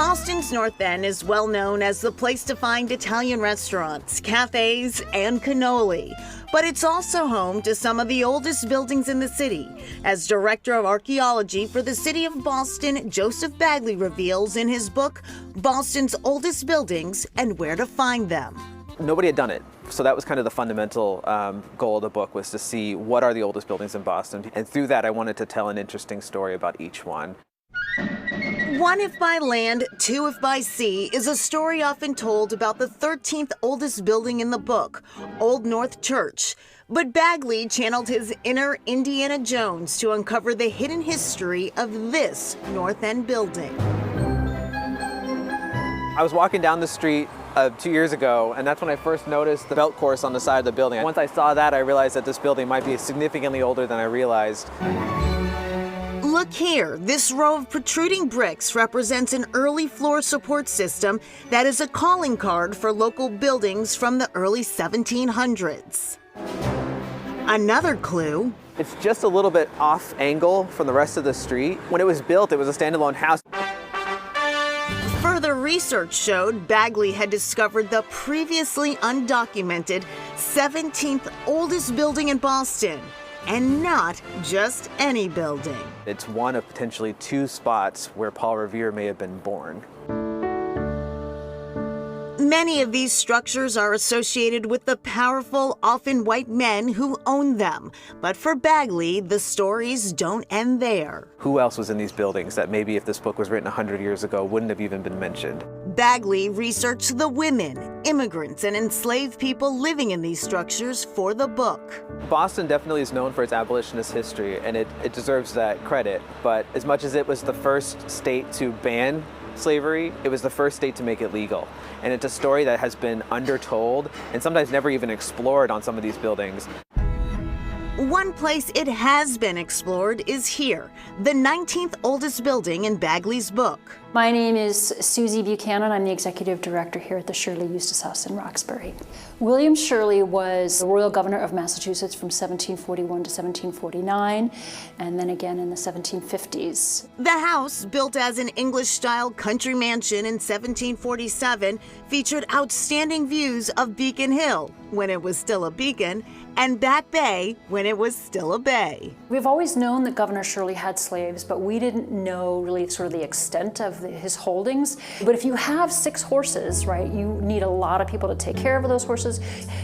Boston's North End is well known as the place to find Italian restaurants, cafes, and cannoli. But it's also home to some of the oldest buildings in the city. As Director of Archaeology for the City of Boston, Joseph Bagley reveals in his book, Boston's Oldest Buildings and Where to Find Them. Nobody had done it. So that was kind of the fundamental goal of the book, was to see what are the oldest buildings in Boston. And through that, I wanted to tell an interesting story about each one. One If by Land, Two If by Sea is a story often told about the 13th oldest building in the book, Old North Church. But Bagley channeled his inner Indiana Jones to uncover the hidden history of this North End building. I was walking down the street 2 years ago, and that's when I first noticed the belt course on the side of the building. Once I saw that, I realized that this building might be significantly older than I realized. Look here, this row of protruding bricks represents an early floor support system that is a calling card for local buildings from the early 1700s. Another clue. It's just a little bit off angle from the rest of the street. When it was built, it was a standalone house. Further research showed Bagley had discovered the previously undocumented 17th oldest building in Boston. And not just any building. It's one of potentially two spots where Paul Revere may have been born. Many of these structures are associated with the powerful, often white men who own them. But for Bagley, the stories don't end there. Who else was in these buildings that maybe if this book was written 100 years ago wouldn't have even been mentioned? Bagley researched the women, immigrants, and enslaved people living in these structures for the book. Boston definitely is known for its abolitionist history, and it deserves that credit. But as much as it was the first state to ban slavery, it was the first state to make it legal. And it's a story that has been undertold and sometimes never even explored on some of these buildings. One place it has been explored is here, the 19th oldest building in Bagley's book. My name is Susie Buchanan. I'm the executive director here at the Shirley Eustace House in Roxbury. William Shirley was the royal governor of Massachusetts from 1741 to 1749, and then again in the 1750s. The house, built as an English-style country mansion in 1747, featured outstanding views of Beacon Hill, when it was still a beacon, and Back Bay, when it was still a bay. We've always known that Governor Shirley had slaves, but we didn't know really sort of the extent of his holdings. But if you have 6 horses, right, you need a lot of people to take care of those horses.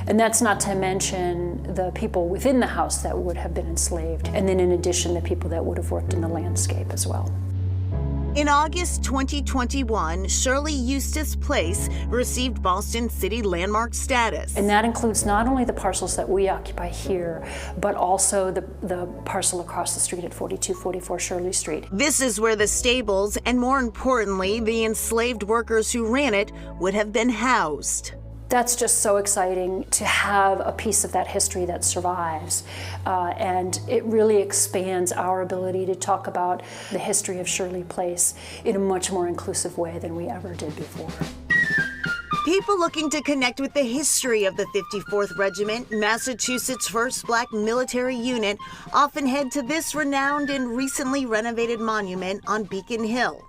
And that's not to mention the people within the house that would have been enslaved. And then in addition, the people that would have worked in the landscape as well. In August 2021, Shirley Eustace Place received Boston City Landmark status. And that includes not only the parcels that we occupy here, but also the parcel across the street at 4244 Shirley Street. This is where the stables, and more importantly, the enslaved workers who ran it, would have been housed. That's just so exciting to have a piece of that history that survives. And it really expands our ability to talk about the history of Shirley Place in a much more inclusive way than we ever did before. People looking to connect with the history of the 54th Regiment, Massachusetts' first black military unit, often head to this renowned and recently renovated monument on Beacon Hill.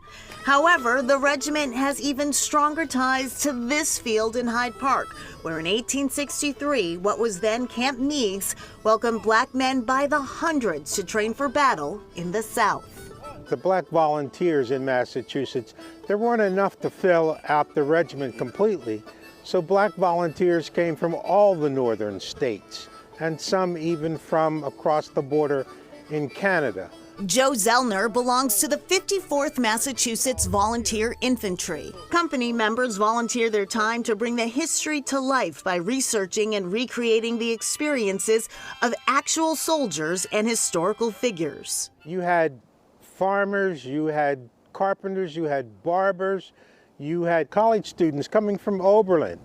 However, the regiment has even stronger ties to this field in Hyde Park, where in 1863, what was then Camp Meigs welcomed black men by the hundreds to train for battle in the South. The black volunteers in Massachusetts, there weren't enough to fill out the regiment completely, so black volunteers came from all the northern states, and some even from across the border in Canada. Joe Zellner belongs to the 54th Massachusetts Volunteer Infantry. Company members volunteer their time to bring the history to life by researching and recreating the experiences of actual soldiers and historical figures. You had farmers, you had carpenters, you had barbers, you had college students coming from Oberlin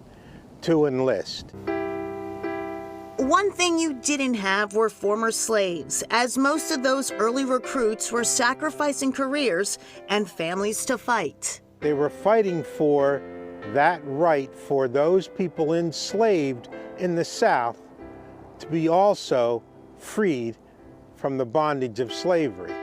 to enlist. One thing you didn't have were former slaves, as most of those early recruits were sacrificing careers and families to fight. They were fighting for that right for those people enslaved in the South to be also freed from the bondage of slavery.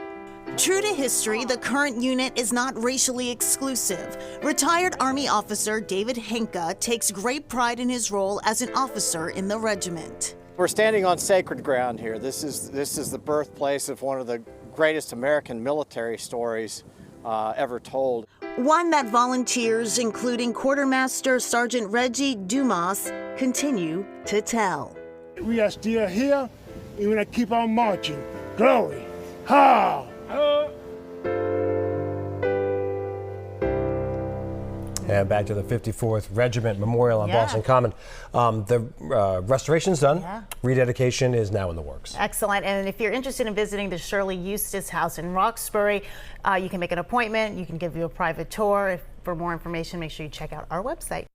True to history, the current unit is not racially exclusive. Retired Army officer David Henke takes great pride in his role as an officer in the regiment. We're standing on sacred ground here. This is the birthplace of one of the greatest American military stories ever told. One that volunteers, including Quartermaster Sergeant Reggie Dumas, continue to tell. We are still here, and we're going to keep on marching. Glory! Ha! And back to the 54th Regiment Memorial on Boston Common. The restoration's done. Rededication is now in the works. Excellent. And if you're interested in visiting the Shirley Eustace House in Roxbury, you can make an appointment. You can give you a private tour. For more information, make sure you check out our website.